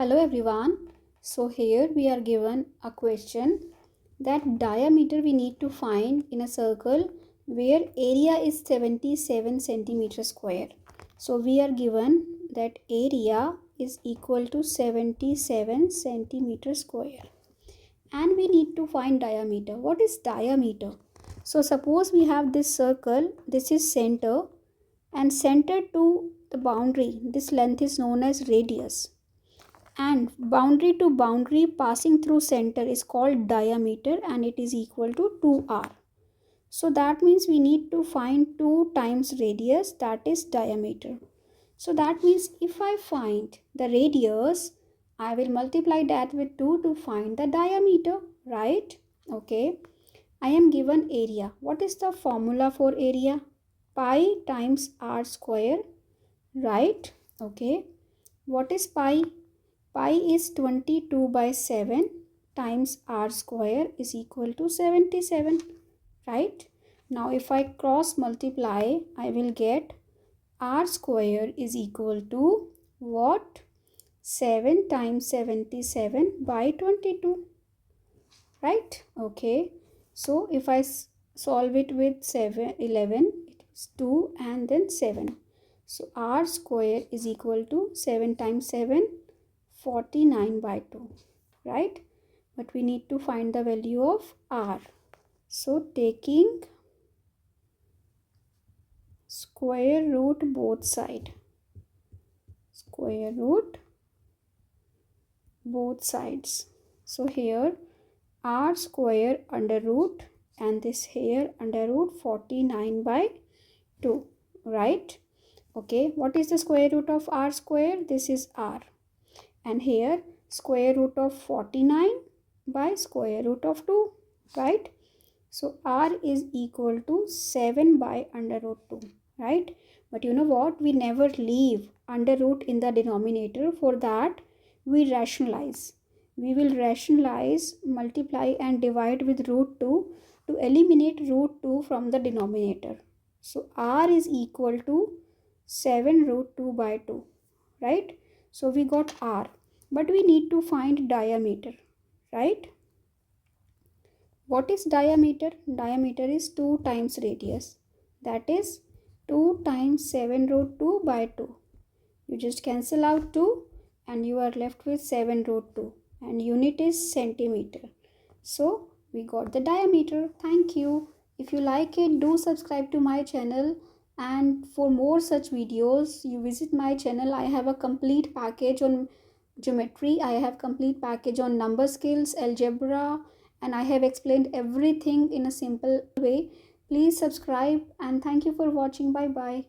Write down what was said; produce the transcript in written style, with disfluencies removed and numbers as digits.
Hello everyone. So here we are given a question that diameter we need to find in a circle where area is 77 centimeter square. So we are given that area is equal to 77 centimeter square and we need to find diameter. What is diameter? So suppose we have this circle, this is center, and center to the boundary, this length is known as radius, and boundary to boundary passing through center is called diameter and it is equal to 2r. So that means we need to find 2 times radius, that is diameter. So that means if I find the radius, I will multiply that with 2 to find the diameter, right? Okay. I am given area. What is the formula for area? Pi times r square, right? Okay. What is pi? Pi is 22 by 7 times r square is equal to 77, right? Now if I cross multiply, I will get r square is equal to what? 7 times 77 by 22, right? Okay. So if I solve it with 11, it is 2 and then 7. So r square is equal to 7 times 7, 49 by 2, right? But we need to find the value of r. So taking square root both sides. Square root both sides. So here r square under root and this here under root 49 by 2, right? Okay, what is the square root of r square? This is r. And here square root of 49 by square root of 2, right? So r is equal to 7 by under root 2, right? But you know what? We never leave under root in the denominator. For that, we rationalize. We will rationalize, multiply and divide with root 2 to eliminate root 2 from the denominator. So r is equal to 7 root 2 by 2, right? So we got r, but we need to find diameter, right? What is diameter? Diameter is 2 times radius. That is 2 times 7 root 2 by 2. You just cancel out 2 and you are left with 7 root 2 and unit is centimeter. So we got the diameter. Thank you. If you like it, do subscribe to my channel. And for more such videos, you visit my channel. I have a complete package on geometry. I have complete package on number skills, algebra, and I have explained everything in a simple way. Please subscribe and thank you for watching. Bye bye.